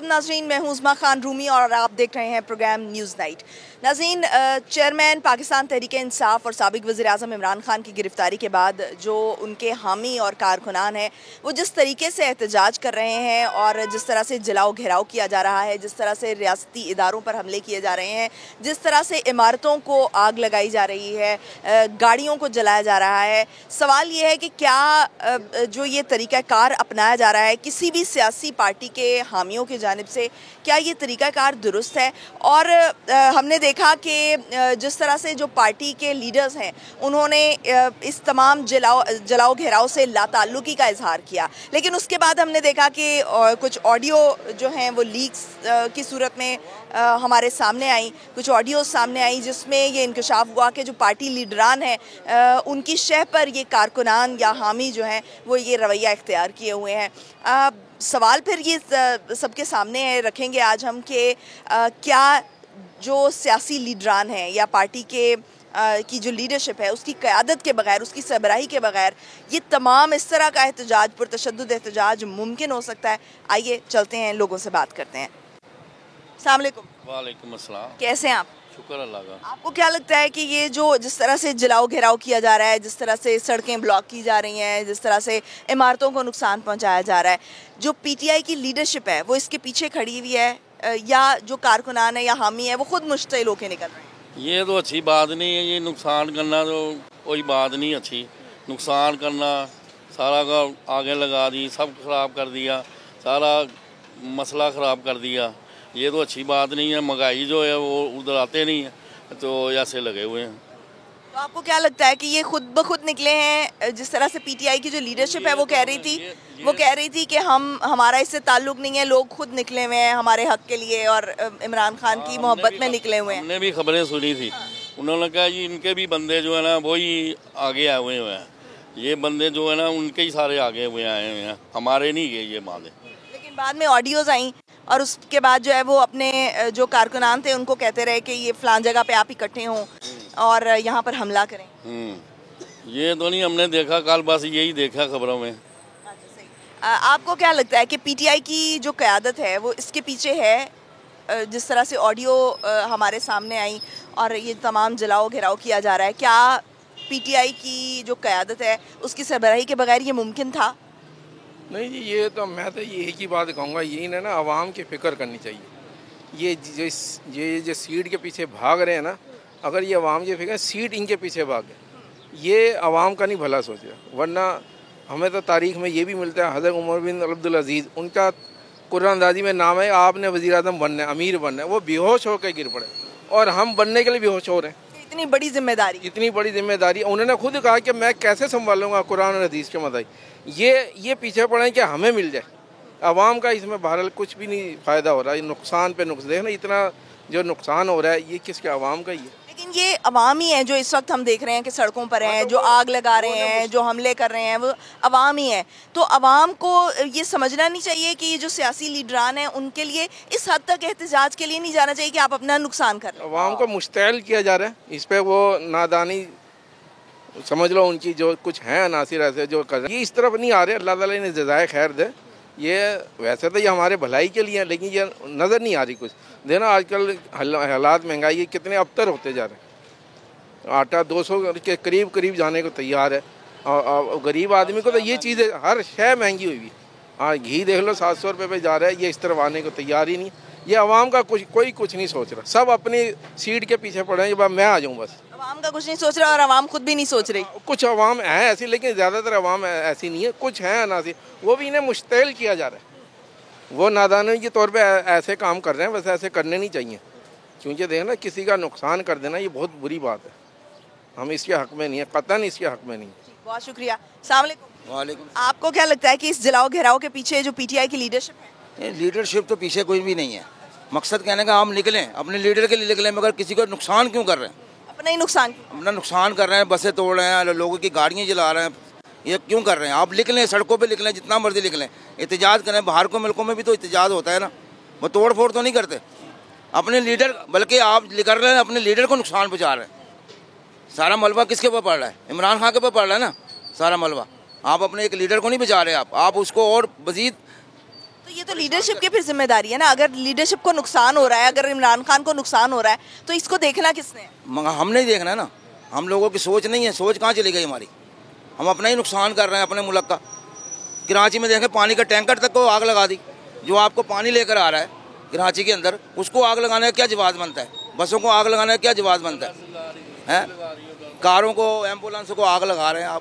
नाज़रीन, मैं हूं उस्मा खान रूमी और आप देख रहे हैं प्रोग्राम न्यूज़ नाइट। नाज़रीन, चेयरमैन पाकिस्तान तहरीक इंसाफ और साबिक़ वज़ीर-ए-आज़म इमरान खान की गिरफ़्तारी के बाद जो उनके हामी और कारकुनान हैं वो जिस तरीके से एहतजाज कर रहे हैं और जिस तरह से जलाओ घेराव किया जा रहा है, जिस तरह से रियासती इदारों पर हमले किए जा रहे हैं, जिस तरह से इमारतों को आग लगाई जा रही है, गाड़ियों को जलाया जा रहा है, सवाल ये है कि क्या जो ये तरीक़ाकार अपनाया जा रहा है किसी भी सियासी पार्टी के हामियों की जानिब से, क्या ये तरीक़ाकार दुरुस्त है? और हमने देखा कि जिस तरह से जो पार्टी के लीडर्स हैं उन्होंने इस तमाम जलाओ घेराव से लाताल्लुकी का इजहार किया, लेकिन उसके बाद हमने देखा कि कुछ ऑडियो जो हैं वो लीक्स की सूरत में हमारे सामने आई, कुछ ऑडियो सामने आई जिसमें ये इंकशाफ हुआ कि जो पार्टी लीडरान हैं उनकी शह पर ये कारकुनान या हामी जो हैं वो ये रवैया इख्तियार किए हुए हैं। सवाल फिर ये सबके सामने रखेंगे आज हम कि क्या जो सियासी लीडरान हैं या पार्टी के की जो लीडरशिप है उसकी क़यादत के बगैर, उसकी सरबराही के बगैर ये तमाम इस तरह का एहतजाज, पुरतशद्दुद एहतजाज मुमकिन हो सकता है? आइए चलते हैं, लोगों से बात करते हैं। अस्सलाम वालेकुम। वालेकुम अस्सलाम। कैसे हैं आप? शुक्र अल्लाह का। आपको क्या लगता है कि ये जो जिस तरह से जलाओ घेराव किया जा रहा है, जिस तरह से सड़कें ब्लॉक की जा रही हैं, जिस तरह से इमारतों को नुकसान पहुंचाया जा रहा है, जो पीटीआई की लीडरशिप है वो इसके पीछे खड़ी हुई है या जो कारकुनान है या हामी है वो खुद मुश्तिल होकर निकल रहे हैं? ये तो अच्छी बात नहीं है। ये नुकसान करना तो कोई बात नहीं अच्छी। नुकसान करना, सारा का आगे लगा दी, सब ख़राब कर दिया, सारा मसला ख़राब कर दिया। ये तो अच्छी बात नहीं है। महंगाई जो है वो उधर आते नहीं है, तो ऐसे लगे हुए हैं। तो आपको क्या लगता है कि ये खुद ब खुद निकले हैं? जिस तरह से पीटीआई की जो लीडरशिप है वो कह रही थी कि हमारा इससे ताल्लुक़ नहीं है, लोग खुद निकले हुए हैं हमारे हक़ के लिए और इमरान खान की मोहब्बत में निकले हुए हैं। हमने भी खबरें सुनी थी, उन्होंने कहा जी इनके भी बंदे जो है ना वही आगे आए हुए हैं। ये बंदे जो है ना उनके ही सारे आगे हुए आए हुए हैं, हमारे नहीं गए ये बातें। लेकिन बाद में ऑडियोज़ आई और उसके बाद जो है वो अपने जो कारकुनान थे उनको कहते रहे कि ये फ़लान जगह पे आप इकट्ठे हों और यहाँ पर हमला करें। ये तो नहीं हमने देखा, कल बस यही देखा खबरों में। अच्छा, सही। आपको क्या लगता है कि पीटीआई की जो क़यादत है वो इसके पीछे है? जिस तरह से ऑडियो हमारे सामने आई और ये तमाम जलाओ घेराव किया जा रहा है, क्या पीटीआई की जो क़यादत है उसकी सरबराही के बगैर ये मुमकिन था? नहीं जी, ये तो मैं तो ये एक ही बात कहूँगा, ये ना आवाम की फ़िक्र करनी चाहिए। ये जो सीट के पीछे भाग रहे हैं ना, अगर ये आवाम की फिक्र, सीट इनके पीछे भागे, ये आवाम का नहीं भला सोच रहा। वरना हमें तो तारीख़ में ये भी मिलता है, हज़रत उमर बिन अब्दुल अज़ीज़, उनका कुरानंदाजी में नाम है, आपने वज़ीर आज़म बनना है, अमीर बनना है, वो बेहोश होकर गिर पड़े और हम बनने के लिए बेहोश हो रहे हैं। इतनी बड़ी जिम्मेदारी उन्होंने खुद कहा कि मैं कैसे संभालूंगा कुरान और हदीस के मुताबिक। ये पीछे पड़े कि हमें मिल जाए। आवाम का इसमें बहरहाल कुछ भी नहीं फ़ायदा हो रहा है। नुकसान पे नुकसान देखना, इतना जो नुकसान हो रहा है ये किसके, आवाम का ही है। लेकिन ये अवाम ही है जो इस वक्त हम देख रहे हैं कि सड़कों पर हैं, जो आग लगा रहे हैं, जो हमले कर रहे हैं, वो अवाम ही है। तो अवाम को ये समझना नहीं चाहिए कि ये जो सियासी लीडरान हैं उनके लिए इस हद तक एहतजाज के लिए नहीं जाना चाहिए कि आप अपना नुकसान कर रहे हैं। अवाम को मुश्तैल किया जा रहा है, इस पर वो नादानी समझ लो उनकी, जो कुछ हैं अनासिर ऐसे जो कर रहे हैं, ये इस तरफ नहीं आ रहे। अल्लाह ताला इन्हें जज़ाए खैर दे। ये वैसे तो ये हमारे भलाई के लिए है, लेकिन ये नज़र नहीं आ रही कुछ। देखना आजकल हालात महंगाई कितने अबतर होते जा रहे हैं। आटा 200 के करीब जाने को तैयार है और गरीब आदमी को तो ये चीज़ें, हर शय महंगी हुई है। हाँ, घी देख लो 700 रुपये पे जा रहा है, ये इस तरफ आने को तैयार ही नहीं। ये आवाम का कोई कुछ नहीं सोच रहा, सब अपनी सीट के पीछे पड़े हैं, मैं आ जाऊँ बस। आवाम का कुछ नहीं सोच रहा और आवाम खुद भी नहीं सोच रही। कुछ आवाम है ऐसी, लेकिन ज़्यादातर आवाम ऐसी नहीं है। कुछ है अनासी, वो भी इन्हें मुश्तैल किया जा रहा है। वो नादानी के तौर पे ऐसे काम कर रहे हैं, वैसे ऐसे करने नहीं चाहिए। क्योंकि देखना, किसी का नुकसान कर देना ये बहुत बुरी बात है। हम इसके हक़ में नहीं है, कतई इसके हक़ में नहीं। बहुत शुक्रिया। अस्सलाम वालेकुम। वालेकुम। आपको क्या लगता है कि इस जलाओ घेराव के पीछे जो पीटीआई की लीडरशिप है? लीडरशिप तो पीछे कोई भी नहीं है। मकसद कहने का हम निकलें, अपने लीडर के लिए निकलें, मगर किसी को नुकसान क्यों कर रहे हैं? अपना ही नुकसान, अपना नुकसान कर रहे हैं, बसें तोड़ रहे हैं, लोगों की गाड़ियाँ जला रहे हैं। ये क्यों कर रहे हैं? आप लिख लें, सड़कों पे लिख लें, जितना मर्जी लिख लें, एहतजाज करें। बाहर के मुल्कों में भी तो एहतजाज होता है ना, वो तोड़ फोड़ तो नहीं करते अपने लीडर, बल्कि आप कर रहे हैं अपने लीडर को नुकसान पहुँचा रहे हैं। सारा मलबा किसके ऊपर पड़ रहा है? इमरान खान के ऊपर पड़ रहा है ना सारा मलबा। आप अपने एक लीडर को नहीं बचा रहे, आप उसको और मजीद तो ये तो लीडरशिप की फिर जिम्मेदारी है ना, अगर लीडरशिप को नुकसान हो रहा है, अगर इमरान खान को नुकसान हो रहा है तो इसको देखना किसने है? मगर हम नहीं देखना है ना, हम लोगों की सोच नहीं है, सोच कहाँ चली गई हमारी, हम अपना ही नुकसान कर रहे हैं अपने मुल्क का। कराची में देखें पानी का टैंकर तक को आग लगा दी, जो आपको पानी लेकर आ रहा है कराची के अंदर, उसको आग लगाने का क्या जवाब बनता है? बसों को आग लगाने का क्या जवाब बनता है? कारों को, एम्बुलेंस को आग लगा रहे हैं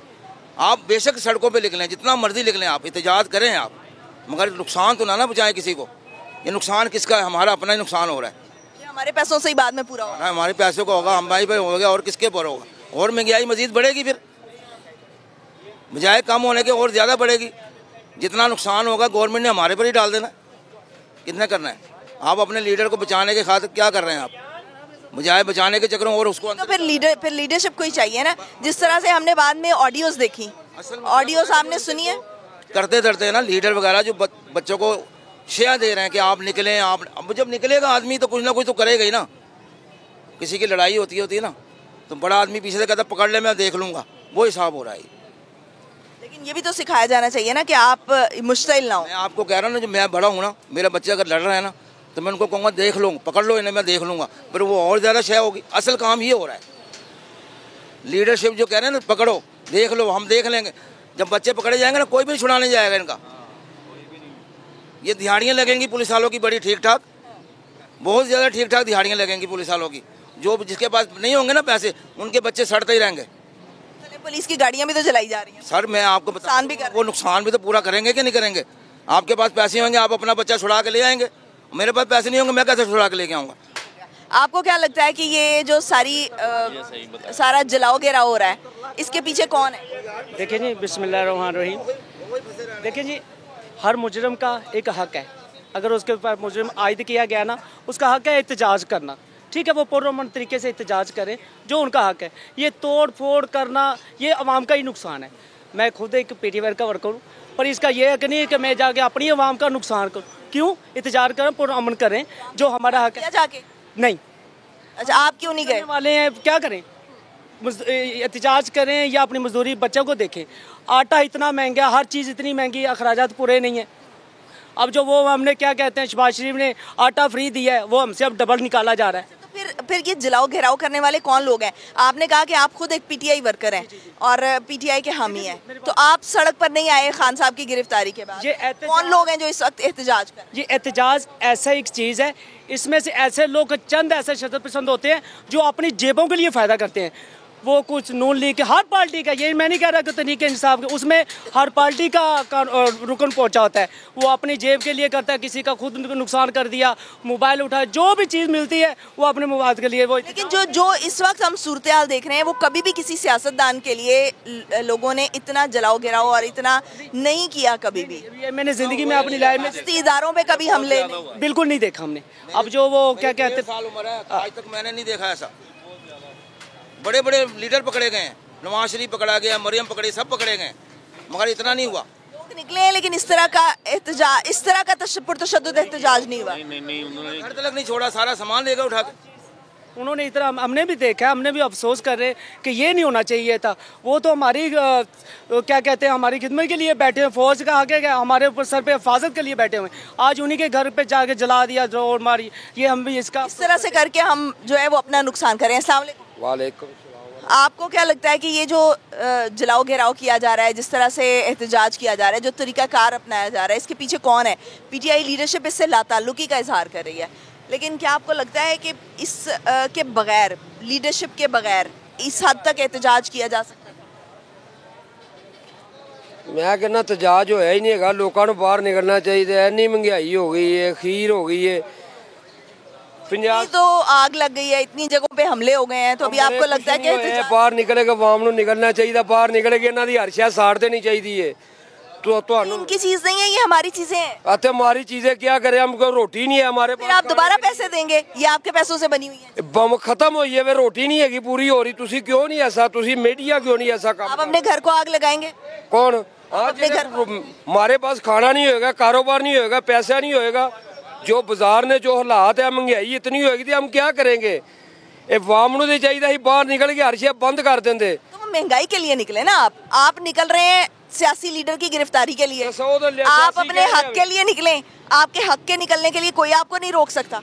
आप बेशक सड़कों पे निकलें, जितना मर्जी निकलें, आप एहतजाज करें आप, मगर नुकसान तो ना पहुँचाएं किसी को। ये नुकसान किसका है? हमारा अपना ही नुकसान हो रहा है। ये हमारे पैसों से ही बाद में पूरा होगा। हमारे पैसों का होगा, हमारे पे होगा, और किसके पर होगा? और महंगाई मजीद बढ़ेगी, फिर बजाय कम होने के और ज़्यादा बढ़ेगी। जितना नुकसान होगा गवर्नमेंट ने हमारे पर ही डाल देना। कितना करना है? आप अपने लीडर को बचाने के खातिर क्या कर रहे हैं आप? बजाय बचाने के चक्करों और उसको तो फिर लीडरशिप को ही चाहिए ना। जिस तरह से हमने बाद में ऑडियोज देखी, ऑडियोज आपने सुनी है, करते धरते ना लीडर वगैरह जो बच्चों को शेयर दे रहे हैं कि आप निकलें, आप अब जब निकलेगा आदमी तो कुछ ना कुछ तो करेगा ही ना। किसी की लड़ाई होती है ना, तो बड़ा आदमी पीछे से कहता पकड़ ले मैं देख लूँगा, वो हिसाब हो रहा है। लेकिन ये भी तो सिखाया जाना चाहिए ना कि आप मुश्तिल ना हो। मैं आपको कह रहा हूँ ना, जो मैं बड़ा हूँ ना, मेरा बच्चा अगर लड़ रहा है ना, तो मैं उनको कहूँगा देख लो, पकड़ लो इन्हें, मैं देख लूँगा, फिर वो और ज़्यादा शेयर होगी। असल काम ये हो रहा है। लीडरशिप जो कह रहे हैं ना, पकड़ो देख लो, हम देख लेंगे। जब बच्चे पकड़े जाएंगे ना, कोई भी छुड़ाने जाएगा इनका। ये दिहाड़ियाँ लगेंगी पुलिस वालों की बड़ी ठीक ठाक, बहुत ज़्यादा ठीक ठाक दिहाड़ियाँ लगेंगी पुलिस वालों की। जो जिसके पास नहीं होंगे ना पैसे, उनके बच्चे सड़ते ही रहेंगे। पुलिस की गाड़ियाँ भी तो जलाई जा रही हैं। सर मैं आपको बता, वो नुकसान भी तो पूरा करेंगे कि नहीं करेंगे? आपके पास पैसे होंगे, आप अपना बच्चा छुड़ा के ले आएंगे, मेरे पास पैसे नहीं होंगे, मैं कैसे छुड़ा के लेके आऊँगा? आपको क्या लगता है कि ये जो सारा जलाओ घेराव हो रहा है, इसके पीछे कौन है? देखिए जी, बिस्मिल्लाहिर्रहमानिर्रहीम। देखिए जी, हर मुजरिम का एक हक है। अगर उसके ऊपर मुजरिम आयद किया गया ना, उसका हक है एहतजाज करना। ठीक है, वो पुरअमन तरीके से एहतजाज करें, जो उनका हक है। ये तोड़ फोड़ करना, ये अवाम का ही नुकसान है। मैं खुद एक PTI का वर्कर हूँ, पर इसका ये हक नहीं है कि मैं जाके अपनी अवाम का नुकसान करूँ। क्यों? एहतजाज करें, पुरअमन करें, जो हमारा हक है। जाके नहीं। अच्छा, आप क्यों नहीं गए? वाले हैं, क्या करें? एहतजाज करें या अपनी मजदूरी बच्चों को देखें। आटा इतना महंगा, हर चीज़ इतनी महंगी, अखराजात पूरे नहीं है। अब जो वो हमने क्या कहते हैं, शहबाज शरीफ ने आटा फ्री दिया है, वो हमसे अब डबल निकाला जा रहा है। तो फिर ये जलाओ घेराव करने वाले कौन लोग हैं? आपने कहा कि आप खुद एक PTI वर्कर हैं और PTI के हामी हैं, तो आप सड़क पर नहीं आए खान साहब की गिरफ्तारी के बाद? कौन लोग हैं जो इस वक्त एहतजाज कर? ये एहतजाज ऐसा एक चीज़ है, इसमें से ऐसे लोग चंद ऐसे शदत पसंद होते हैं जो अपनी जेबों के लिए फ़ायदा करते हैं। वो कुछ नून लीग के, हर पार्टी का, ये मैं नहीं कह रहा कि तहरीक इंसाफ के, उसमें हर पार्टी का रुकन पहुंचा होता है। वो अपनी जेब के लिए करता है, किसी का खुद नुकसान कर दिया, मोबाइल उठाया, जो भी चीज़ मिलती है वो अपने मुबाद के लिए। वो लेकिन जो इस वक्त हम सूरत हाल देख रहे हैं, वो कभी भी किसी सियासतदान के लिए लोगों ने इतना जलाओ गिराओ और इतना नहीं किया कभी भी। ये मैंने ज़िंदगी में अपनी लाइफ में इदारों पे कभी हमले बिल्कुल नहीं देखा हमने। अब जो वो क्या कहते हैं, आज तक मैंने नहीं देखा ऐसा। बड़े बड़े लीडर पकड़े गए हैं, नवाज शरीफ पकड़ा गया, मरियम पकड़ी, सब पकड़े गए, मगर इतना नहीं हुआ। लोग निकले हैं, लेकिन इस तरह का एहतजाज, इस तरह का पुरतशद्दुद एहतजाज नहीं हुआ। नहीं, घर तक नहीं छोड़ा, सारा सामान ले गए उठा के। उन्होंने इतना, हमने भी देखा, हमने भी अफसोस कर रहे कि ये नहीं होना चाहिए था। वो तो हमारी क्या कहते हैं, हमारी खिदमत के लिए बैठे हैं, फौज का आगे हमारे ऊपर सर पे हिफाजत के लिए बैठे हुए। आज उन्हीं के घर पे जाके जला दिया, जोर मारी, ये हम भी इसका इस तरह से करके हम जो है वो अपना नुकसान करें। अस्सलाम वालेकुम। आपको क्या लगता है कि ये जो जलाओ घेराव किया जा रहा है, जिस तरह से एहतजाज किया जा रहा है, जो तरीकाकार अपनाया जा रहा है, इसके पीछे कौन है? PTI लीडरशिप इससे लाताल्लुकी का इजहार कर रही है, लेकिन क्या आपको लगता है कि इस के बगैर, लीडरशिप के बगैर इस हद तक एहतजाज किया जा सकता है? मैं कहना एहतजाज होया ही नहीं है, लोगों को बाहर निकलना चाहिए। इतनी महंगाई हो गई है, खीर हो गई है, तो आग लग गई है, इतनी जगहों पे हमले हो गए हैं, तो अभी आपको लगता है कि बाहर निकलेगा, आवाम को निकलना चाहिए, बाहर निकलेगा, इन्हों की हर शय साड़ देनी चाहिए। तो इनकी चीज नहीं है, ये हमारी चीजें हैं। अच्छा, हमारी चीजें क्या करें, हमको रोटी नहीं है हमारे पास। फिर आप दोबारा पैसे देंगे, ये आपके पैसों से बनी हुई है। बम खत्म हुई है, वे रोटी नहीं है पूरी हो रही। तुसी क्यों नहीं ऐसा, तुसी मीडिया क्यों नहीं ऐसा काम? आप अपने घर को आग लगाएंगे? कौन? अपने घर। हमारे पास खाना नहीं होगा, कारोबार नहीं होगा, पैसा नहीं होगा, जो बाजार ने जो हालात है, महंगाई इतनी होगी तो हम क्या करेंगे? अवाम को चाहिए बाहर निकल के हर शय बंद कर देंगे। तो महंगाई के लिए निकले ना आप निकल रहे हैं सियासी लीडर की गिरफ्तारी के लिए। आप आप अपने हक के लिए निकलें, आपके हक के निकलने के लिए कोई आपको नहीं रोक सकता।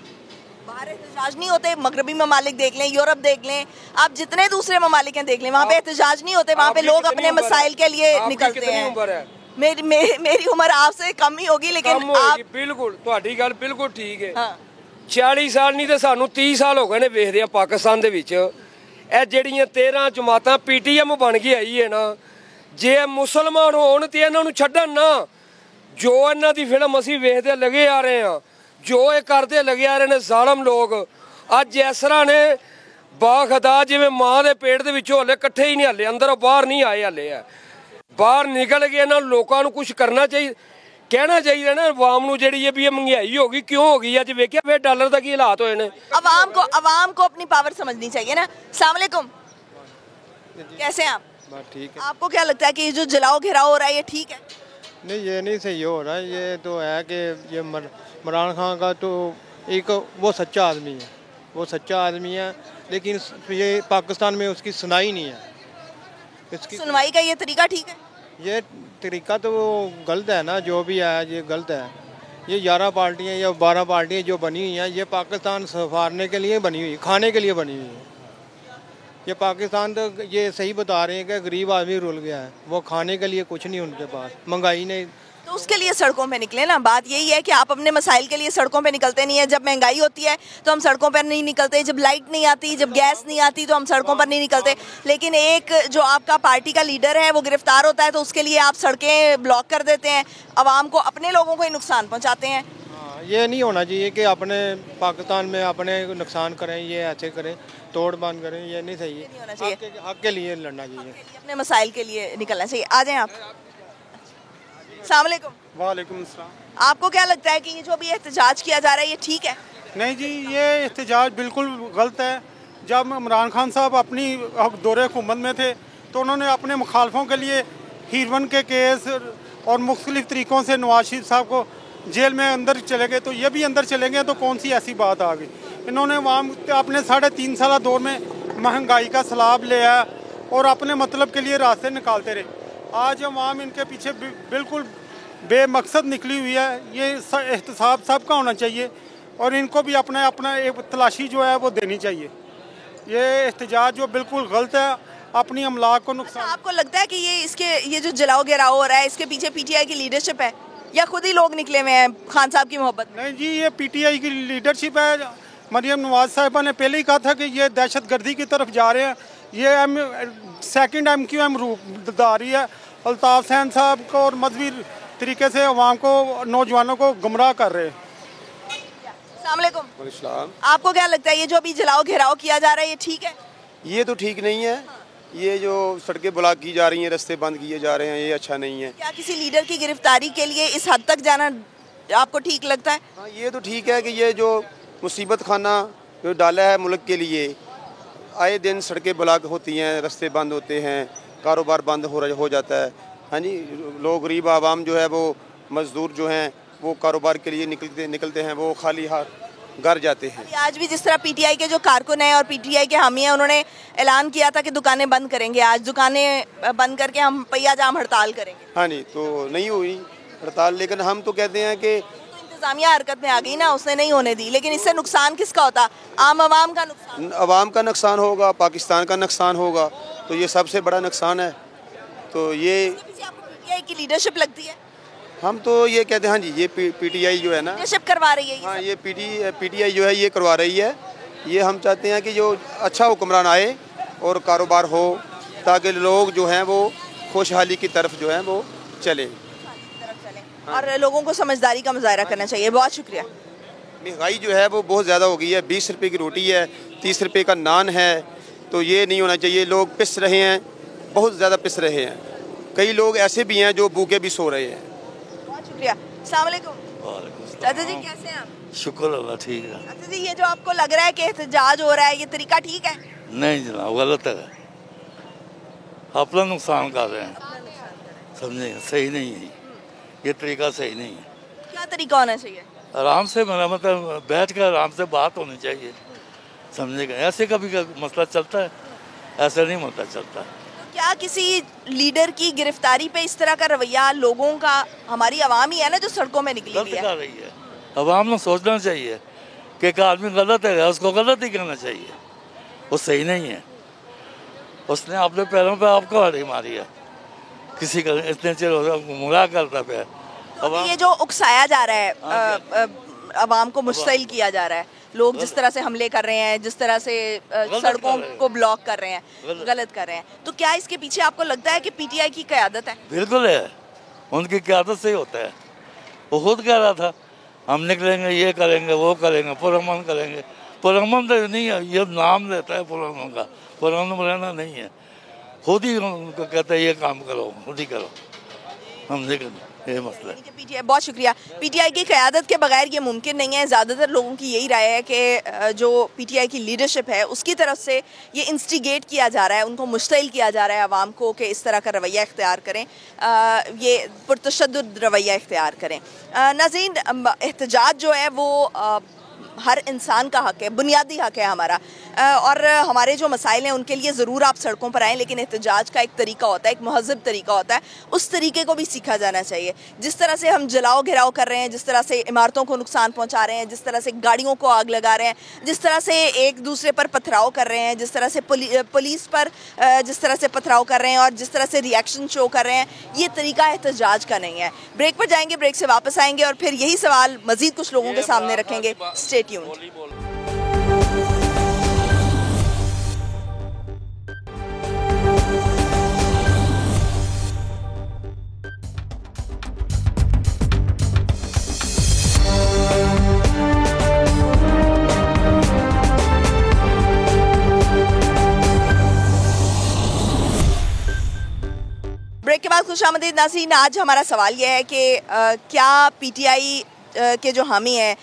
बाहर एहतजाज नहीं होते, मगरबी ममालिक देख लें, यूरोप देख लें, आप जितने दूसरे ममालिक हैं देख लें, वहाँ पे एहतजाज नहीं होते, वहाँ पे लोग अपने मसाइल के लिए निकलते हैं। मेरी उम्र आपसे कम ही होगी, लेकिन आप बिल्कुल ਤੁਹਾਡੀ ਗੱਲ ਬਿਲਕੁਲ ਠੀਕ ਹੈ। 40 ਸਾਲ ਨਹੀਂ ਤੇ ਸਾਨੂੰ 30 ਸਾਲ ਹੋ ਗਏ ਨੇ ਵੇਖਦੇ ਆ ਪਾਕਿਸਤਾਨ ਦੇ ਵਿੱਚ ਇਹ ਜਿਹੜੀਆਂ 13 ਜਮਾਤਾਂ PTM ਬਣ ਕੇ ਆਈ ਹੈ ਨਾ, ਜੇ ਮੁਸਲਮਾਨ ਹੋਣ ਤੇ ਇਹਨਾਂ ਨੂੰ ਛੱਡਣ ਨਾ। ਜੋ ਇਹਨਾਂ ਦੀ ਫਿਲਮ ਅਸੀਂ ਵੇਖਦੇ ਲੱਗੇ ਆ ਰਹੇ ਆ, ਜੋ ਇਹ ਕਰਦੇ ਲੱਗੇ ਆ ਰਹੇ ਨੇ ਜ਼ਾਲਮ ਲੋਕ, ਅੱਜ ਇਸ ਤਰ੍ਹਾਂ ਨੇ ਬਾਖਦਾ ਜਿਵੇਂ ਮਾਂ ਦੇ ਪੇਟ ਦੇ ਵਿੱਚੋਂ ਹਲੇ ਇਕੱਠੇ ਹੀ ਨਹੀਂ ਹਲੇ ਅੰਦਰੋਂ ਬਾਹਰ ਨਹੀਂ ਆਏ ਹਲੇ ਆ। ਬਾਹਰ ਨਿਕਲ ਕੇ ਇਹਨਾਂ ਲੋਕਾਂ ਨੂੰ ਕੁਝ ਕਰਨਾ ਚਾਹੀਦਾ, कहना चाहिए ना अवाम ਨੂੰ ਜਿਹੜੀ ਇਹ ਵੀ महंगाई होगी क्यों होगी, ਅੱਜ ਵੇਖਿਆ ਫਿਰ ਡਾਲਰ ਦਾ ਕੀ ਹਾਲਾਤ ਹੋਏ ਨੇ। अवाम को अपनी पावर समझनी चाहिए ना। अस्सलाम वालेकुम, कैसे हैं आप? ठीक है। आपको क्या लगता है कि ये जो जलाओ घेराव हो रहा है ये ठीक है? नहीं, ये नहीं सही हो रहा है। ये तो है कि ये इमरान खान का तो एक वो सच्चा आदमी है, वो सच्चा आदमी है, लेकिन ये पाकिस्तान में उसकी सुनाई नहीं है। इसकी सुनवाई का ये तरीका ठीक है? ये तरीका तो वो गलत है ना, जो भी है ये गलत है। ये 11 पार्टियाँ या 12 पार्टियाँ जो बनी हुई हैं, ये पाकिस्तान संवारने के लिए बनी हुई, खाने के लिए बनी हुई है। ये पाकिस्तान तो ये सही बता रहे हैं कि गरीब आदमी रुल गया है, वो खाने के लिए कुछ नहीं उनके पास, महंगाई नहीं। तो उसके लिए सड़कों पे निकले ना। बात यही है कि आप अपने मसाइल के लिए सड़कों पे निकलते नहीं है। जब महंगाई होती है तो हम सड़कों पर नहीं निकलते, जब लाइट नहीं आती, जब गैस नहीं आती तो हम सड़कों पर नहीं निकलते। लेकिन एक जो आपका पार्टी का लीडर है वो गिरफ्तार होता है तो उसके लिए आप सड़कें ब्लॉक कर देते हैं, आवाम को, अपने लोगों को ही नुकसान पहुँचाते हैं। ये नहीं होना चाहिए कि अपने पाकिस्तान में अपने नुकसान करें, ये ऐसे करें, तोड़ बांध करें, ये नहीं सही है। होना चाहिए, हक के लिए लड़ना चाहिए, अपने मसाइल के लिए निकलना चाहिए। आ जाएं आप। अस्सलाम वालेकुम। वालेकुम अस्सलाम। आपको क्या लगता है कि ये जो भी एहतजाज किया जा रहा है ये ठीक है? नहीं जी, ये एहतजाज बिल्कुल गलत है। जब इमरान खान साहब अपनी दौरे हुकूमत में थे तो उन्होंने अपने मुखालफों के लिए हीरवन के केस और मुख्तलिफ तरीक़ों से नवाज शरीफ साहब को जेल में अंदर चले गए, तो ये भी अंदर चले गए तो कौन सी ऐसी बात आ गई। इन्होंने वहाँ अपने 3.5 साल दौर में महंगाई का सलाब लिया और अपने मतलब के लिए रास्ते निकालते रहे। आज अवाम इनके पीछे बिल्कुल बेमकसद निकली हुई है। ये एहतसाब सबका होना चाहिए और इनको भी अपना एक तलाशी जो है वो देनी चाहिए। ये एहतजाज जो बिल्कुल गलत है, अपनी अमलाक को नुकसान। आपको लगता है कि ये जो जलाओ गिराओ हो रहा है इसके पीछे PTI की लीडरशिप है या खुद ही लोग निकले हुए हैं खान साहब की मोहब्बत? नहीं जी, ये PTI की लीडरशिप है। मरियम नवाज साहिबा ने पहले ही कहा था कि ये दहशतगर्दी की तरफ जा रहे हैं। ये सेकंड MQM रूपदारी है। अल्ताफ हुसैन साहब को और मजहबी तरीके से अवाम को, नौजवानों को गुमराह कर रहे हैं। अस्सलाम वालेकुम। आपको क्या लगता है ये जो अभी जलाओ घेराव किया जा रहा है ये ठीक है? ये तो ठीक नहीं है। ये जो सड़कें ब्लॉक की जा रही हैं, रास्ते बंद किए जा रहे हैं, ये अच्छा नहीं है। क्या किसी लीडर की गिरफ्तारी के लिए इस हद तक जाना आपको ठीक लगता है? हाँ, ये तो ठीक है कि ये जो मुसीबत खाना जो डाला है मुल्क के लिए, आए दिन सड़कें ब्लॉक होती हैं, रास्ते बंद होते हैं, कारोबार बंद हो जाता है। हाँ जी, लोग गरीब आवाम जो है वो मज़दूर जो हैं वो कारोबार के लिए निकलते हैं, वो खाली हाथ घर जाते हैं। आज भी जिस तरह PTI के जो कारकुन हैं और PTI के हामी हैं उन्होंने ऐलान किया था कि दुकानें बंद करेंगे, आज दुकानें बंद करके हम पहिया जाम हड़ताल करेंगे। हाँ जी, तो नहीं हुई हड़ताल, लेकिन हम तो कहते हैं कि इंतजामिया हरकत में आ गई ना, उसने नहीं होने दी। लेकिन इससे नुकसान किसका होता? आम आवाम का नुकसान, आवाम का नुकसान होगा, पाकिस्तान का नुकसान होगा, तो ये सबसे बड़ा नुकसान है। तो ये PTI की लीडरशिप लगती है? हम तो ये कहते हैं हाँ जी, ये PTI जो है ना, लीडरशिप करवा रही है। हाँ, ये PTI जो है ये करवा रही है। ये हम चाहते हैं कि जो अच्छा हुक्मरान आए और कारोबार हो, ताकि लोग जो हैं वो खुशहाली की तरफ जो है वो चले और लोगों को समझदारी का मुजाहरा करना चाहिए। बहुत शुक्रिया। महंगाई जो है वो बहुत ज़्यादा हो गई है। 20 रुपये की रोटी है, 30 रुपये का नान है, तो ये नहीं होना चाहिए। लोग पिस रहे हैं, बहुत ज़्यादा पिस रहे हैं। कई लोग ऐसे भी हैं जो भूखे भी सो रहे हैं। बहुत शुक्रिया। अस्सलाम वालेकुम। चाचा जी कैसे हैं आप? शुक्र अल्लाह, ठीक है। अच्छा जी, ये जो आपको लग रहा है कि एहतजाज हो रहा है ये तरीका ठीक है? नहीं जनाब, गलत है। अपना नुकसान कर रहे हैं, समझे, सही नहीं है ये तरीका, सही नहीं है। क्या तरीका होना चाहिए? आराम से मतलब बैठ कर आराम से बात होनी चाहिए, समझेगा। ऐसे कभी का मसला चलता है, ऐसा नहीं मसला चलता। क्या क्या किसी लीडर की गिरफ्तारी पे इस तरह का रवैया लोगों का, हमारी आवाम ही है ना जो सड़कों में निकली हुई है, रही है। आवाम को सोचना चाहिए कि एक आदमी गलत है उसको गलत ही कहना चाहिए, वो सही नहीं है। उसने अपने पैरों पे आपको हड़ी मारी है, किसी का इतने चिर मुला करता पे। तो ये जो उकसाया जा रहा है, आवाम को मुश्तिल किया जा रहा है, लोग जिस तरह से हमले कर रहे हैं, जिस तरह से सड़कों को ब्लॉक कर रहे हैं, गलत कर रहे हैं, तो क्या इसके पीछे आपको लगता है कि पीटीआई की क़यादत है? बिल्कुल है, उनकी क़यादत से ही होता है। वो खुद कह रहा था हम निकलेंगे, ये करेंगे, वो करेंगे, पुरअमन करेंगे। पुरअमन तो नहीं है, ये नाम लेता है पुरअमन का, पुरअमन रहना नहीं है। खुद ही उनको कहते हैं ये काम करो, खुद ही करो, हम निकल, ये मसला है। पीटीआई, बहुत शुक्रिया। पीटीआई की क़यादत के बगैर ये मुमकिन नहीं है। ज़्यादातर लोगों की यही राय है कि जो पीटीआई की लीडरशिप है उसकी तरफ से ये इंस्टिगेट किया जा रहा है, उनको मुश्तिल किया जा रहा है आवाम को कि इस तरह का रवैया इख्तियार करें, ये पुरतशद्दुद रवैया इख्तियार करें। नाज़रीन, एहतजाज जो है वो हर इंसान का हक है, बुनियादी हक है हमारा, और हमारे जो मसाइल हैं उनके लिए ज़रूर आप सड़कों पर आएँ, लेकिन एहतजाज का एक तरीका होता है, एक महज़ब तरीका होता है, उस तरीके को भी सीखा जाना चाहिए। जिस तरह से हम जलाओ घिराव कर रहे हैं, जिस तरह से इमारतों को नुकसान पहुंचा रहे हैं, जिस तरह से गाड़ियों को आग लगा रहे हैं, जिस तरह से एक दूसरे पर पथराव कर रहे हैं, जिस तरह से पुलिस पर जिस तरह से पथराव कर रहे हैं और जिस तरह से रिएक्शन शो कर रहे हैं, ये तरीका एहतजाज का नहीं है। ब्रेक पर जाएंगे, ब्रेक से वापस आएंगे और फिर यही सवाल मज़ीद कुछ लोगों के सामने रखेंगे। Stay tuned. ब्रेक के बाद खुशामदीद नाज़रीन, आज हमारा सवाल यह है कि क्या पीटीआई के जो हामी हैं,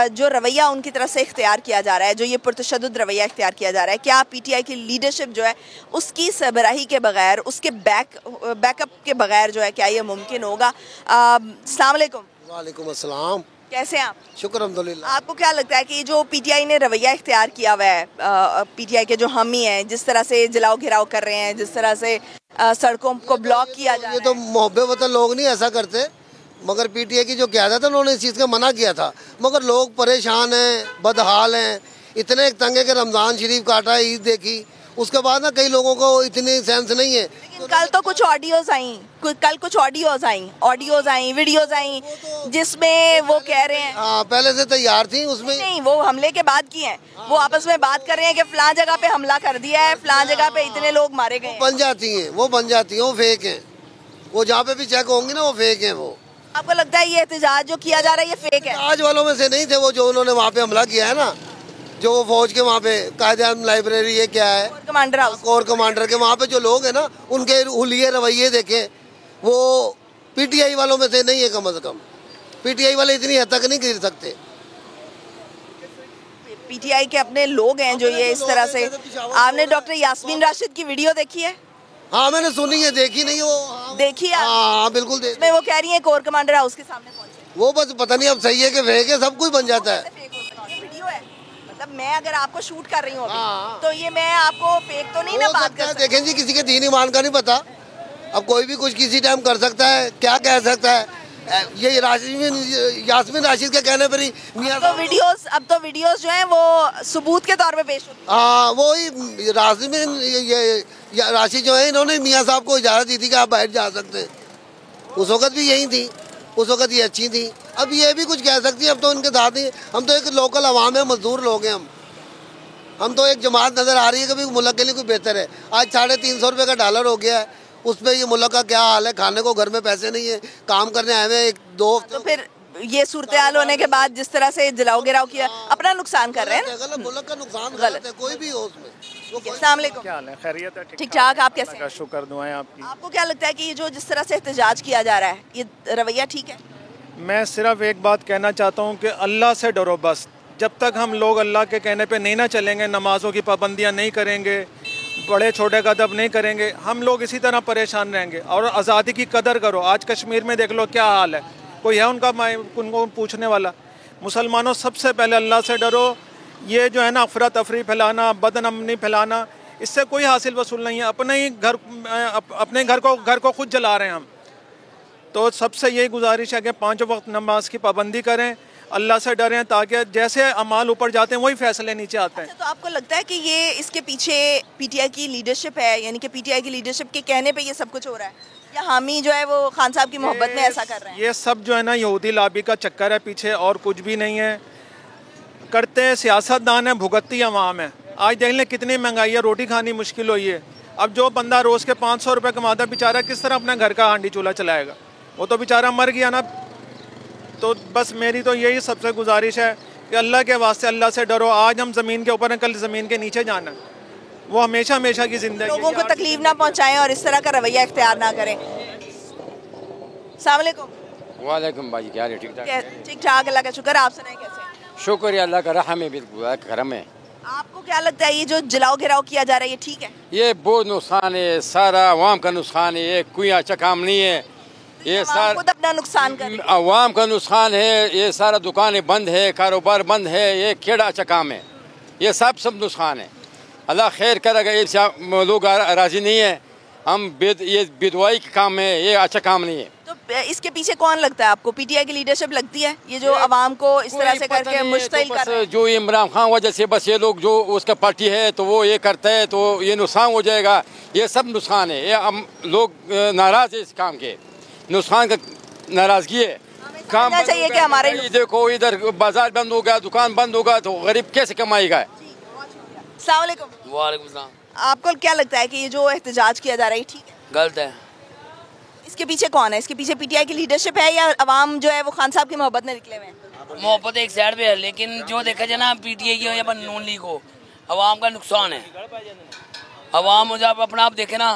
जो रवैया उनकी तरफ से इख्तियार किया जा रहा है, जो ये पुरतशद्दुद रवैया इख्तियार किया जा रहा है, क्या पीटीआई की लीडरशिप जो है उसकी सरबराही के बगैर, उसके बैकअप के बगैर जो है, क्या ये मुमकिन होगा? अस्सलाम वालेकुम। वालेकुम अस्सलाम। कैसे हैं आप? शुक्र अल्हम्दुलिल्लाह। आपको क्या लगता है कि जो पीटीआई ने रवैया इख्तियार किया हुआ है, पीटीआई के जो हामी हैं, जिस तरह से जलाओ घिराव कर रहे हैं, जिस तरह से सड़कों को ब्लॉक किया जा रहा है, ये तो मोहब्बत वतन लोग नहीं ऐसा करते, मगर पीटीआई की जो क़यादत है उन्होंने इस चीज़ का मना किया था, मगर लोग परेशान हैं, बदहाल हैं, इतने तंगे के रमज़ान शरीफ काटा है, ईद देखी, उसके बाद ना कई लोगों को इतनी सेंस नहीं है। लेकिन कल तो कुछ ऑडियोज आई, वीडियोज आई जिसमें वो कह रहे हैं, हाँ पहले से तैयार थी, उसमें नहीं, वो हमले के बाद की हैं, वो आपस में बात कर रहे हैं कि फलां जगह पे हमला कर दिया है, फलां जगह पे इतने लोग मारे गए। बन जाती हैं, वो फेक हैं, वो जहाँ पे भी चेक होंगी ना वो फेक हैं। वो आपको लगता है ये एहतजाज जो किया जा रहा है ये फेक है? आज वालों में से नहीं थे वो, जो उन्होंने वहाँ पे हमला किया है ना, जो वो फौज के वहाँ पे कायदे-आज़म लाइब्रेरी, ये क्या है, कमांडर हाउस, कोर कमांडर के वहाँ पे जो लोग हैं ना, उनके हुलिये रवैये देखे, वो पीटीआई वालों में से नहीं है। कम से कम पीटीआई वाले इतनी हद तक नहीं गिर सकते। पीटीआई के अपने लोग हैं जो ये इस तरह से। आपने डॉक्टर यास्मीन राशिद की वीडियो देखी है? हाँ मैंने सुनी है, देखी नहीं वो। देखी है? हाँ बिल्कुल देखी। मैं वो कह रही है कोर कमांडर हाउस के सामने पहुंचे, वो बस पता नहीं अब सही है कि फेक है, सब कुछ बन जाता है। ये वीडियो है, मतलब मैं अगर आपको शूट कर रही हूँ तो ये मैं आपको फेक तो नहीं ना बात कर सकती? देखें जी, किसी के दीन ईमान का नहीं पता, अब कोई भी कुछ किसी टाइम कर सकता है, क्या कह सकता है। ये यास्मीन राशिद के कहने पर ही अब तो वीडियोस जो हैं वो सबूत के तौर पे पेश होती हैं। हाँ वही यास्मीन राशिद जो है, इन्होंने मियाँ साहब को इजाज़त दी थी कि आप बाहर जा सकते हैं, उस वक्त भी यही थी, उस वक्त ये अच्छी थी, अब ये भी कुछ कह सकती है। अब तो उनके साथ ही हम तो एक लोकल अवाम है, मजदूर लोग हैं हम तो एक जमात नज़र आ रही है कि भाई मुल्क के लिए कुछ बेहतर है। आज 350 रुपये का डॉलर हो गया है, उस पर ये मुल्क का क्या हाल है, खाने को घर में पैसे नहीं है, काम करने आए हुए 1-2 तो फिर ये सूरत हाल होने के बाद जिस तरह से जलाओ गिराव किया, अपना नुकसान कर रहे हैं, मुल्क का नुकसान गलत है, कोई भी हो उसमें। अस्सलाम वालेकुम। क्या हाल है? खैरियत है? ठीक ठाक, आप कैसे हैं? शुक्र, दुआएं आपकी। आपको क्या लगता है कि ये जो जिस तरह से एहतजाज किया जा रहा है, ये रवैया ठीक है? मैं सिर्फ एक बात कहना चाहता हूँ कि अल्लाह से डरो बस। जब तक हम लोग अल्लाह के कहने पे नहीं ना चलेंगे, नमाज़ों की पाबंदियाँ नहीं करेंगे, बड़े छोटे का अदब नहीं करेंगे, हम लोग इसी तरह परेशान रहेंगे। और आज़ादी की कदर करो। आज कश्मीर में देख लो क्या हाल है, कोई है उनको पूछने वाला? मुसलमानों सबसे पहले अल्लाह से डरो। ये जो है ना अफरा तफरी फैलाना, बदअमनी फैलाना, इससे कोई हासिल वसूल नहीं है, अपने घर को खुद जला रहे हैं हम। तो सबसे यही गुजारिश है कि 5 वक्त नमाज की पाबंदी करें, अल्लाह से डरें, ताकि जैसे अमाल ऊपर जाते हैं वही फैसले नीचे आते हैं। अच्छा, तो आपको लगता है कि ये इसके पीछे पीटीआई की लीडरशिप है, यानी कि पीटीआई की लीडरशिप के कहने पे ये सब कुछ हो रहा है, या हामी जो है वो खान साहब की मोहब्बत में ऐसा कर रहे हैं? ये सब जो है ना यहूदी लॉबी का चक्कर है पीछे, और कुछ भी नहीं है। करते सियासतदान है, भुगतती अवाम है। आज देख लें कितनी महंगाई है, रोटी खानी मुश्किल हुई है। अब जो बंदा रोज़ के 500 रुपये कमाता बेचारा किस तरह अपने घर का हांडी चूल्हा चलाएगा? वो तो बेचारा मर गया ना। तो बस मेरी तो यही सबसे गुजारिश है कि अल्लाह के वास्ते अल्लाह से डरो। आज हम ज़मीन के ऊपर हैं, कल ज़मीन के नीचे जाना है। वो हमेशा हमेशा की ज़िंदगी, लोगों को तकलीफ ना पहुँचाएं और इस तरह का रवैया इख्तियार ना करें। अस्सलाम वालेकुम। वालेकुम भाई, क्या है? ठीक ठाक, ठीक ठाक, अल्लाह का शुक्र। आप सुनाएं कैसे हैं? शुक्र है अल्लाह का, रहम है, बिल्कुल करम है। आपको क्या लगता है ये जो जलाओ घिराव किया जा रहा है ये ठीक है? ये बहुत नुकसान है, सारा अवाम का नुकसान है, ये कोई अच्छा काम नहीं है। ये सारा खुद अपना नुकसान कर रहे हैं। अवाम का नुकसान है, ये सारा दुकानें बंद है, कारोबार बंद है, ये केड़ा अच्छा काम है? ये सब नुकसान है। अल्लाह खैर करेगा, ये लोग राजी नहीं है। ये बेदवाई का काम है, ये अच्छा काम नहीं है। तो इसके पीछे कौन लगता है आपको? पीटीआई की लीडरशिप लगती है, ये जो अवाम को इस तरह से करके मुश्तिल कर रहे हैं? जो इमरान खान वजह से बस ये लोग जो उसका पार्टी है तो वो ये करता है तो ये नुकसान हो जाएगा। ये सब नुकसान है, ये लोग नाराज है इस काम के, नुकसान का नाराजगी है। काम चाहिए कि हमारे देखो इधर बाजार बंद होगा, दुकान बंद होगा तो गरीब कैसे कमाएगा? अस्सलाम वालेकुम। वालेकुम सलाम। आपको क्या लगता है कि ये जो एहतजाज किया जा रहा है ठीक है? गलत है। इसके पीछे कौन है? इसके पीछे पीटीआई की लीडरशिप है या अवाम जो है वो खान साहब की मोहब्बत में निकले हुए हैं? मोहब्बत एक साइड पे है, लेकिन जो देखा जाए ना पीटीआई की या नून लीग को, अवाम का नुकसान है। अवाम जब अपना आप देखे ना,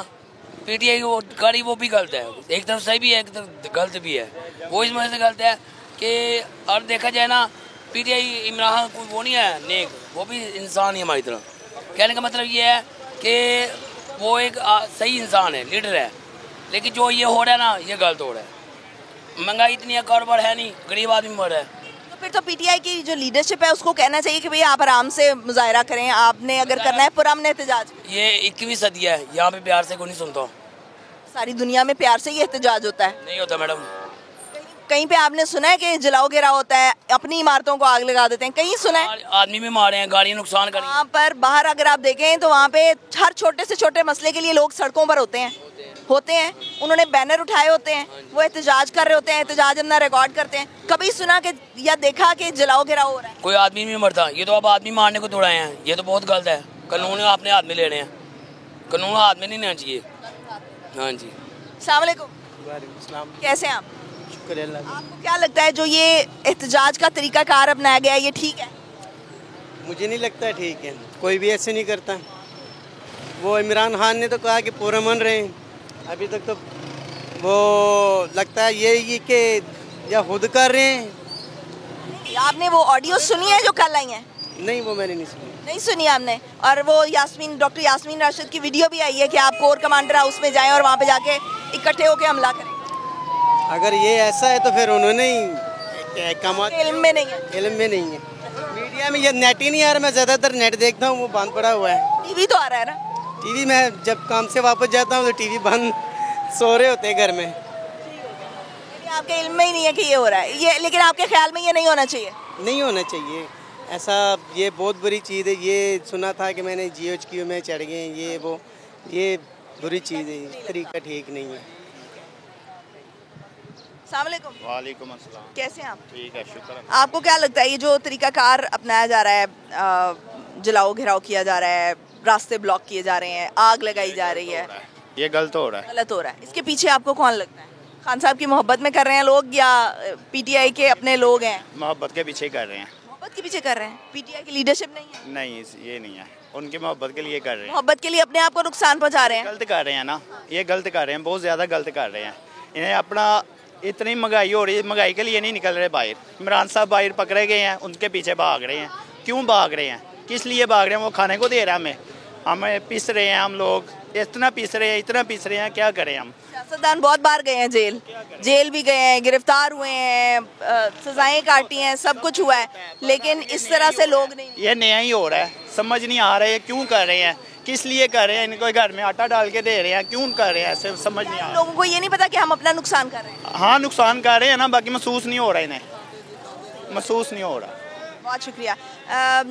पीटीआई वो करी वो भी गलत है, एक तरफ सही भी है, एक तरफ गलत भी है। वो इस वजह से गलत है कि और देखा जाए ना पीटीआई इमरान कोई वो नहीं है नेक, वो भी इंसान ही हमारी तरह। कहने का मतलब ये है कि वो एक सही इंसान है, लीडर है, लेकिन जो ये हो रहा है ना ये गलत हो रहा है। महंगाई इतनी है, कारोबार है नहीं, गरीब आदमी मर रहा है। तो फिर तो पीटीआई की जो लीडरशिप है उसको कहना चाहिए कि भाई आप आराम से मुजाहरा करें, आपने अगर करना है पुरअमन एहतजाज। ये 21वीं सदी है, यहाँ पे प्यार से कोई नहीं सुनता। सारी दुनिया में प्यार से ही एहतजाज होता है? नहीं होता मैडम। कहीं पे आपने सुना है कि जलाओ घेराव होता है, अपनी इमारतों को आग लगा देते हैं? कहीं सुना है? आदमी भी मारे हैं, गाड़ियाँ नुकसान करी। वहाँ पर बाहर अगर आप देखें तो वहाँ पे हर छोटे से छोटे मसले के लिए लोग सड़कों पर होते हैं। उन्होंने बैनर उठाए होते हैं, वो एहतजाज कर रहे होते हैं, एहतजाज अपना रिकॉर्ड करते हैं। कभी सुना कि या देखा कि जलाओ घेराव हो रहा है? कोई आदमी नहीं मरता। ये तो अब आदमी मारने को दौड़ाए हैं, ये तो बहुत गलत है। कानून अपने हाथ में ले रहे हैं, कानून हाथ में नहीं लेना चाहिए। हाँ जी। अस्सलाम वालेकुम। कैसे हैं आप? आपको क्या लगता है जो ये एहतजाज का तरीकाकार अपनाया गया है ये ठीक है? मुझे नहीं लगता ठीक है, कोई भी ऐसे नहीं करता। वो इमरान खान ने तो कहा कि पुरअमन रहे, अभी तक तो वो लगता है ये कि या खुद कर रहे हैं। आपने वो ऑडियो सुनी है जो कल आई है? नहीं, वो मैंने नहीं सुनी। नहीं सुनी आपने? और वो डॉक्टर यास्मीन राशिद की वीडियो भी आई है कि आप कोर कमांडर हाउस में जाएं और वहाँ पे जाके इकट्ठे होकर हमला करें। अगर ये ऐसा है तो फिर उन्होंने इल्म में नहीं है। इल्म में नहीं है। मीडिया में ये नेट ही नहीं आ रहा, मैं ज़्यादातर नेट देखता हूँ, वो बंद पड़ा हुआ है। टीवी तो आ रहा है ना? टीवी में जब काम से वापस जाता हूँ तो टीवी बंद, सो रहे होते हैं घर में। आपके इल्म में ही नहीं है कि ये हो रहा है ये, लेकिन आपके ख्याल में ये नहीं होना चाहिए? नहीं होना चाहिए ऐसा, ये बहुत बुरी चीज़ है। ये सुना था कि मैंने GHQ में चढ़ गए, ये बुरी चीज़ है, तरीका ठीक नहीं है। वालेकुम अस्सलाम। कैसे हैं आप? ठीक है, शुक्र है। आपको क्या लगता है ये जो तरीकाकार अपनाया जा रहा है, जलाओ घेराव किया जा रहा है, रास्ते ब्लॉक किए जा रहे हैं, आग लगाई जा रही है, ये गलत हो रहा है? गलत हो रहा है। इसके पीछे आपको कौन लगता है? खान साहब की मोहब्बत में कर रहे हैं लोग या पीटीआई के अपने लोग हैं? मोहब्बत के पीछे कर रहे हैं। मोहब्बत के पीछे कर रहे हैं? पीटीआई की लीडरशिप नहीं है? नहीं, ये नहीं है, उनकी मोहब्बत के लिए कर रहे हैं। मोहब्बत के लिए अपने आप को नुकसान पहुंचा रहे हैं? गलत कर रहे हैं ना, ये गलत कर रहे हैं, बहुत ज़्यादा गलत कर रहे हैं। इन्हें अपना इतनी महंगाई हो रही है, महंगाई के लिए नहीं निकल रहे बाहर। इमरान साहब बाहर पकड़े गए हैं, उनके पीछे भाग रहे हैं। क्यों भाग रहे हैं, किस लिए भाग रहे हैं? वो खाने को दे रहा है हमें पिस रहे हैं, हम लोग इतना पिस रहे हैं, इतना पिस रहे हैं, क्या करें हम? सियासतदान बहुत बार गए हैं जेल भी गए हैं, गिरफ्तार हुए हैं, सजाएं काटी हैं, सब कुछ हुआ है, लेकिन इस तरह से लोग नहीं। ये नया ही हो रहा है, समझ नहीं आ रहा है क्यों कर रहे हैं। किस लिए कर रहे हैं? इनको घर में आटा डाल के दे रहे हैं, क्यों कर रहे हैं ऐसे? समझ नहीं आ रहा। लोगों को ये नहीं पता कि हम अपना नुकसान कर रहे हैं। हाँ, नुकसान कर रहे हैं ना, बाकी महसूस नहीं हो रहा इन्हें, महसूस नहीं हो रहा। बहुत शुक्रिया।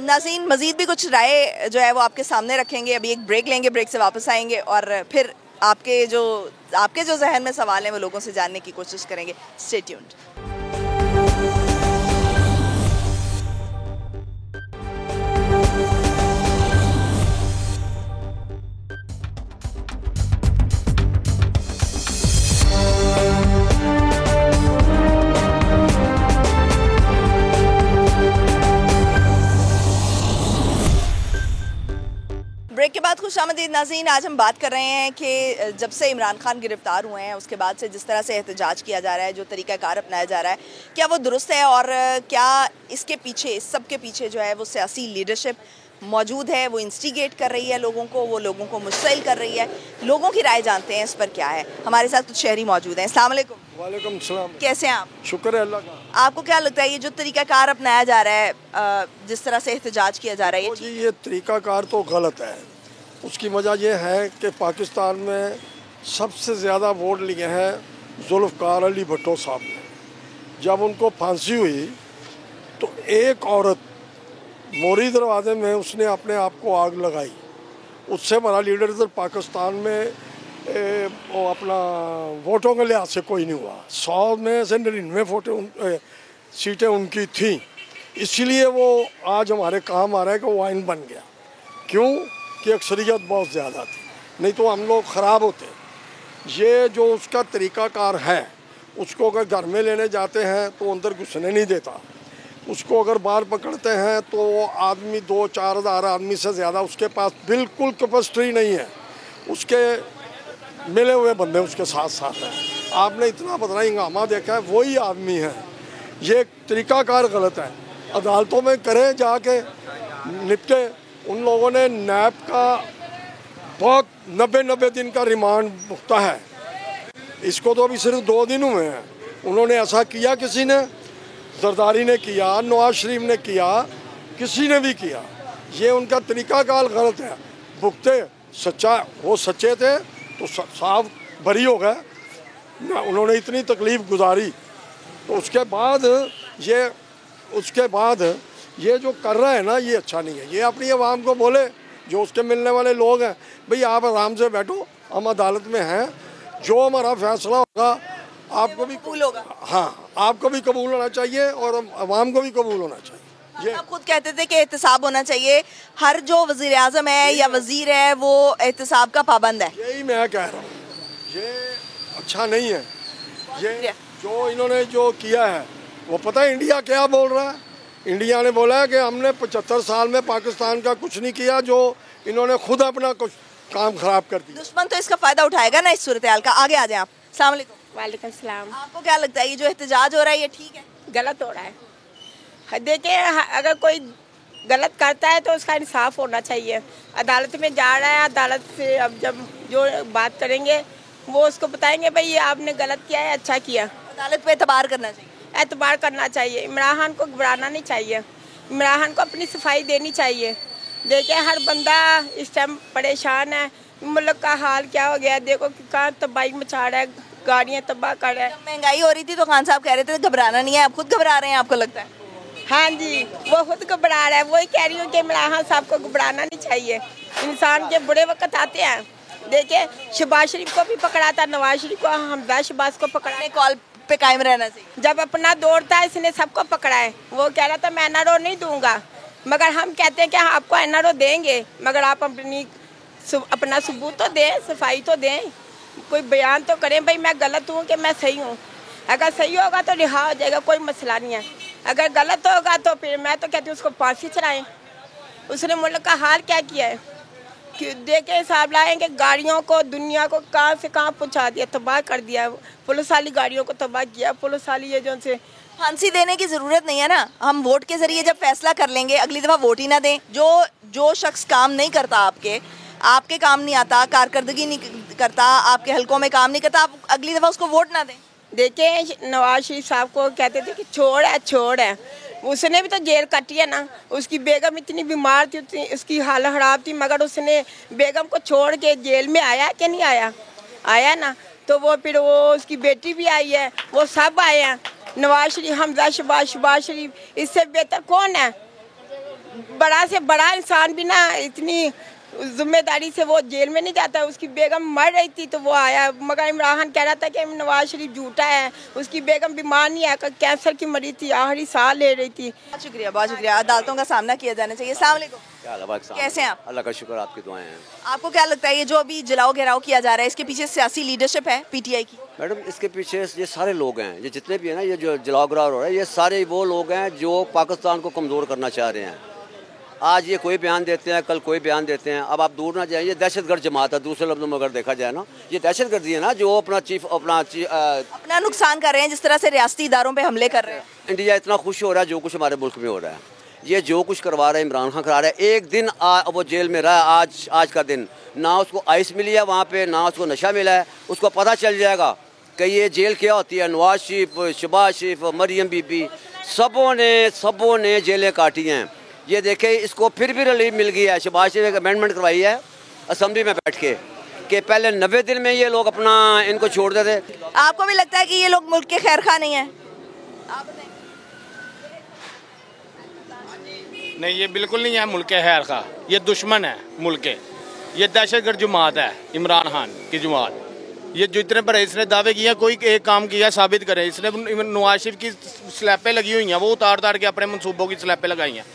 नाज़रीन, मज़ीद भी कुछ राय जो है वो आपके सामने रखेंगे। अभी एक ब्रेक लेंगे, ब्रेक से वापस आएंगे और फिर आपके जो जहन में सवाल हैं वो लोगों से जानने की कोशिश करेंगे। Stay tuned. ब्रेक के बाद खुशामदीद नाज़रीन, आज हम बात कर रहे हैं कि जब से इमरान खान गिरफ्तार हुए हैं उसके बाद से जिस तरह से एहतजाज किया जा रहा है, जो तरीक़ाकार अपनाया जा रहा है, क्या वो दुरुस्त है और क्या इसके पीछे, इस सब के पीछे जो है वो सियासी लीडरशिप मौजूद है, वो इंस्टिगेट कर रही है लोगों को, वो लोगों को मुश्तिल कर रही है। लोगों की राय जानते हैं इस पर क्या है। हमारे साथ कुछ शहरी मौजूद हैं। अस्सलाम वालेकुम। वालेकुम सलाम। कैसे हैं आप? शुक्र है अल्लाह का। आपको क्या लगता है ये जो तरीक़ाकार अपनाया जा रहा है, जिस तरह से एहतजाज किया जा रहा है, ये तरीक़ाकार तो गलत है। उसकी वजह यह है कि पाकिस्तान में सबसे ज़्यादा वोट लिए हैं जुल्फ़कार अली भुट्टो साहब ने। जब उनको फांसी हुई तो एक औरत मोरी दरवाजे में उसने अपने आप को आग लगाई। उससे बड़ा लीडर इधर पाकिस्तान में वो अपना वोटों के लिहाज से कोई नहीं हुआ। 100 में से 99 सीटें उनकी थीं, इसीलिए वो आज हमारे काम आ रहा है कि वो आइन बन गया। क्यों कि अक्सरियत बहुत ज़्यादा थी, नहीं तो हम लोग ख़राब होते। ये जो उसका तरीक़ाकार है, उसको अगर घर में लेने जाते हैं तो अंदर घुसने नहीं देता। उसको अगर बाहर पकड़ते हैं तो आदमी 2-4 हज़ार आदमी से ज़्यादा उसके पास बिल्कुल कैपेसिटी नहीं है। उसके मिले हुए बंदे उसके साथ साथ हैं। आपने इतना बड़ा हंगामा देखा है, वही आदमी है। ये तरीक़ाकार गलत है। अदालतों में करें जाके निपटे। उन लोगों ने नैब का बहुत 90 दिन का रिमांड भुगता है। इसको तो अभी सिर्फ 2 दिन हुए हैं। उन्होंने ऐसा किया, किसी ने, जरदारी ने किया, नवाज शरीफ ने किया, किसी ने भी किया। ये उनका तरीक़ाकार गलत है। भुगते सच्चा, वो सच्चे थे तो साफ बरी हो गए। उन्होंने इतनी तकलीफ़ गुजारी तो उसके बाद ये जो कर रहा है ना, ये अच्छा नहीं है। ये अपनी आवाम को बोले, जो उसके मिलने वाले लोग हैं, भाई आप आराम से बैठो, हम अदालत में हैं, जो हमारा फैसला होगा आपको भी कबूल होगा। हाँ, आपको भी कबूल होना चाहिए और आवाम को भी कबूल होना चाहिए। आप खुद कहते थे कि एहतसाब होना चाहिए। हर जो वज़ीर आज़म है या वज़ीर है वो एहतसाब का पाबंद है। यही मैं कह रहा हूँ, ये अच्छा नहीं है। ये जो इन्होंने जो किया है, वो पता है इंडिया क्या बोल रहा है? इंडिया ने बोला है कि हमने 75 साल में पाकिस्तान का कुछ नहीं किया, जो इन्होंने खुद अपना कुछ काम खराब कर दिया। दुश्मन तो इसका फ़ायदा उठाएगा ना इस सूरत हाल का। आगे आ जाए आप। अस्सलाम वालेकुम। वालेकुम सलाम। आपको क्या लगता है ये जो एहतजाज हो रहा है ये ठीक है? गलत हो रहा है। देखिए, अगर कोई गलत करता है तो उसका इंसाफ होना चाहिए। अदालत में जा रहा है, अदालत से अब जब जो बात करेंगे वो उसको बताएंगे भाई ये आपने गलत किया है, अच्छा किया। अदालत पे एतबार करना चाहिए। एतबार करना चाहिए। इमरान खान को घबराना नहीं चाहिए। इमरान खान को अपनी सफाई देनी चाहिए। देखिए, हर बंदा इस टाइम परेशान है। मुल्क का हाल क्या हो गया, देखो कहाँ तबाही मचा रहा है, गाड़ियाँ तबाह कर रहा है। महंगाई हो रही थी तो खान साहब कह रहे थे घबराना नहीं है, आप खुद घबरा रहे हैं, आपको लगता है? हाँ जी, वो खुद घबरा रहा है। वही कह रही हूँ कि इमरान खान साहब को घबराना नहीं चाहिए। इंसान के बुरे वक्त आते हैं। देखिए, शहबाज शरीफ को भी पकड़ा था, नवाज शरीफ को, हमजा शहबाज को पकड़ा। कॉल पे कायम रहना चाहिए। जब अपना दौर था इसने सबको पकड़ा है। वो कह रहा था मैं एनआरओ नहीं दूंगा, मगर हम कहते हैं कि आपको एनआरओ देंगे, मगर आप अपना सबूत तो दें, सफाई तो दें, कोई बयान तो करें भाई मैं गलत हूँ कि मैं सही हूँ। अगर सही होगा तो रिहा हो जाएगा, कोई मसला नहीं है। अगर गलत होगा तो फिर मैं तो कहती हूँ उसको फांसी चढ़ाएं। उसने मुल्क का हाल क्या किया है कि देखे, हिसाब लाएं कि गाड़ियों को, दुनिया को कहाँ से कहाँ पहुँचा दिया, तबाह कर दिया। पुलिस वाली गाड़ियों को तबाह किया। पुलिस वाली ये जो से फांसी देने की ज़रूरत नहीं है ना। हम वोट के ज़रिए जब फैसला कर लेंगे, अगली दफ़ा वोट ही ना दें। जो शख्स काम नहीं करता, आपके काम नहीं आता, कारकर्दगी नहीं करता, आपके हलकों में काम नहीं करता, आप अगली दफ़ा उसको वोट ना दें। देखिए, नवाज शरीफ साहब को कहते थे कि छोड़ है, उसने भी तो जेल काटी है ना। उसकी बेगम इतनी बीमार थी, उसकी हालत ख़राब थी, मगर उसने बेगम को छोड़ के जेल में आया कि नहीं आया? आया ना। तो वो फिर वो उसकी बेटी भी आई है, वो सब आए हैं। नवाज शरीफ, हमजा, शहबाज शरीफ, इससे बेहतर कौन है? बड़ा से बड़ा इंसान भी ना इतनी जिम्मेदारी से वो जेल में नहीं जाता। उसकी बेगम मर रही थी तो वो आया, मगर इमरान खान कह रहा था कि नवाज शरीफ झूठा है, उसकी बेगम बीमार नहीं है, कैंसर की मरी थी, आखिरी सांस ले रही थी। बहुत शुक्रिया। अदालतों का सामना किया जाना चाहिए। अस्सलाम वालेकुम। कैसे हैं आप? अल्लाह का शुक्र, आपकी दुआएं हैं। आपको क्या लगता है ये जो अभी जलाओ घेराव किया जा रहा है, इसके पीछे सियासी लीडरशिप है पीटीआई की? मैडम, इसके पीछे ये सारे लोग हैं, ये जितने भी हैं ना, ये जो जलाओ घेराव हो रहा है, ये सारे वो लोग हैं जो पाकिस्तान को कमज़ोर करना चाह रहे हैं। आज ये कोई बयान देते हैं, कल कोई बयान देते हैं। अब आप दूर ना जाएं, ये दहशतगर्द जमात है। दूसरे लफ्ज़ों में अगर देखा जाए ना, ये दहशतगर्दी है ना, जो अपना नुकसान कर रहे हैं, जिस तरह से रियासती इदारों पे हमले कर रहे हैं। इंडिया इतना खुश हो रहा है जो कुछ हमारे मुल्क में हो रहा है। ये जो कुछ करवा रहा है इमरान खान करा रहा है। एक दिन वो जेल में रहा, आज का दिन ना उसको आइस मिली है वहाँ पे, ना उसको नशा मिला है। उसको पता चल जाएगा कि ये जेल क्या होती है। नवाज शरीफ, शहबाज शरीफ, मरियम बीबी, सबों ने जेलें काटी हैं। ये देखे, इसको फिर भी रिलीफ मिल गई है। शहबाज शरीफ अमेंडमेंट करवाई है असम्बली में बैठ के कि पहले 90 दिन में ये लोग अपना इनको छोड़ देते। आपको भी लगता है कि ये लोग मुल्क के खैर खा नहीं है? नहीं, ये बिल्कुल नहीं है मुल्क के खैर खा, ये दुश्मन है मुल्क के। ये दहशतगर्द जमात है इमरान खान की जमात। ये जितने पर इसने दावे किए, कोई एक काम किया साबित करे। इसने नवाज शरीफ की स्लैपें लगी हुई हैं, वो उतार के अपने मनसूबों की स्लैपें लगाई हैं।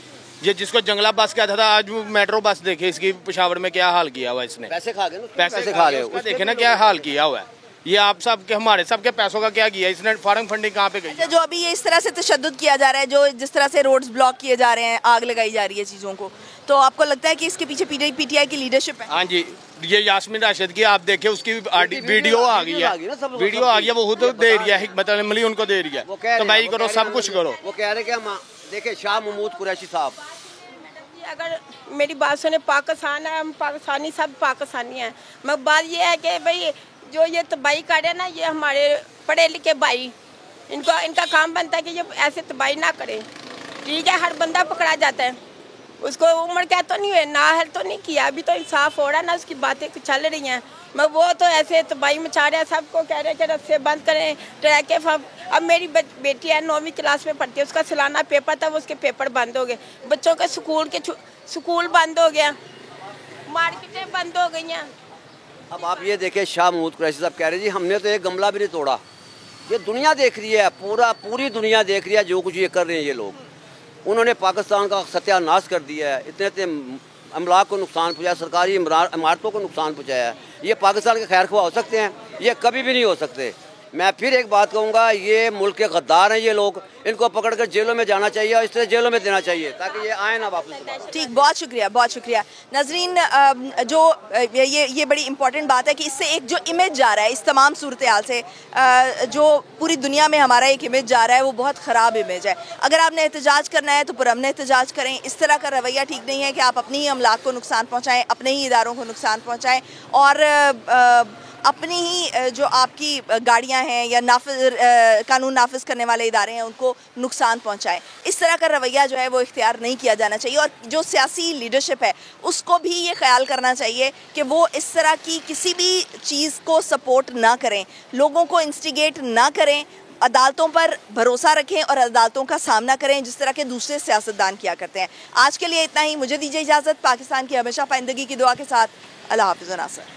ये जिसको जंगला बस कहता था, आज मेट्रो बस देखे इसकी पेशावर में क्या हाल किया हुआ इसने। पैसे खा गए, पैसे खा रहे हो, देखे ना क्या हाल किया हुआ है। ये आप सब के हमारे सबके पैसों का क्या किया इसने? फॉरेन फंडिंग कहाँ पे गई? जो अभी ये इस तरह से तशद्दुद किया जा रहा है, जो जिस तरह से रोड्स ब्लॉक किए जा रहे हैं, आग लगाई जा रही है चीज़ों को, तो आपको लगता है कि इसके पीछे पीटीआई की लीडरशिप है? हाँ जी, ये यास्मीन राशिद की आप देखिए, उसकी वीडियो आ गई है, वीडियो आ गई है, वो खुद दे रही है, हिकमत अमली उनको दे रही है। तो भाई करो, सब कुछ करो। वो कह रहे हैं, देखे शाह महमूद कुरैशी साहब, अगर मेरी बात सुने, पाकिस्तान है, हम पाकिस्तानी, सब पाकिस्तानी हैं। मगर बात ये है कि भाई जो ये तबाही कर रहे हैं ना, ये हमारे पढ़े लिखे भाई, इनका काम बनता है कि ये ऐसे तबाही ना करें। ठीक है, हर बंदा पकड़ा जाता है, उसको उम्र क्या तो नहीं हुई, नाअहल तो नहीं किया, अभी तो इंसाफ हो रहा है ना, उसकी बातें चल रही हैं। मगर वो तो ऐसे तबाही मचा रहे हैं, सबको कह रहे हैं कि रस्ते बंद करें, ट्रैक के। अब मेरी बेटी है 9वीं क्लास में पढ़ती है, उसका सालाना पेपर था, वो उसके पेपर बंद हो गए। बच्चों के स्कूल बंद हो गया, मार्केटें बंद हो गई हैं। अब आप ये देखें, शाह महमूद कुरैशी साहब कह रहे जी हमने तो एक गमला भी नहीं तोड़ा। ये दुनिया देख रही है, पूरी दुनिया देख रही है जो कुछ ये कर रहे हैं ये लोग। उन्होंने पाकिस्तान का सत्यानाश कर दिया है, इतने अमलाक को नुकसान पहुँचाया, सरकारी इमारतों को नुकसान पहुँचाया है। ये पाकिस्तान के खैर ख्वाह हो सकते हैं? ये कभी भी नहीं हो सकते। मैं फिर एक बात कहूँगा, ये मुल्क के गद्दार हैं ये लोग, इनको पकड़कर जेलों में जाना चाहिए और इससे जेलों में देना चाहिए ताकि ये आए ना वापस। ठीक, बहुत शुक्रिया नाजरीन। जो ये बड़ी इंपॉर्टेंट बात है कि इससे एक जो इमेज जा रहा है इस तमाम सूरत हाल से, जो पूरी दुनिया में हमारा एक इमेज जा रहा है, वो बहुत ख़राब इमेज है। अगर आपने एहतजाज करना है तो पुरअमन एहतजाज करें। इस तरह का रवैया ठीक नहीं है कि आप अपनी ही अमलाक को नुकसान पहुँचाएँ, अपने ही इदारों को नुकसान पहुँचाएँ और अपनी ही जो आपकी गाड़ियां हैं या कानून नाफिज करने वाले इदारे हैं उनको नुकसान पहुंचाएं। इस तरह का रवैया जो है वो इख्तियार नहीं किया जाना चाहिए। और जो सियासी लीडरशिप है उसको भी ये ख्याल करना चाहिए कि वो इस तरह की किसी भी चीज़ को सपोर्ट ना करें, लोगों को इंस्टिगेट ना करें, अदालतों पर भरोसा रखें और अदालतों का सामना करें जिस तरह के दूसरे सियासतदान किया करते हैं। आज के लिए इतना ही, मुझे दीजिए इजाज़त। पाकिस्तान की हमेशा पाइंदगी की दुआ के साथ, अल्लाह हाफ़िज़। नासिर।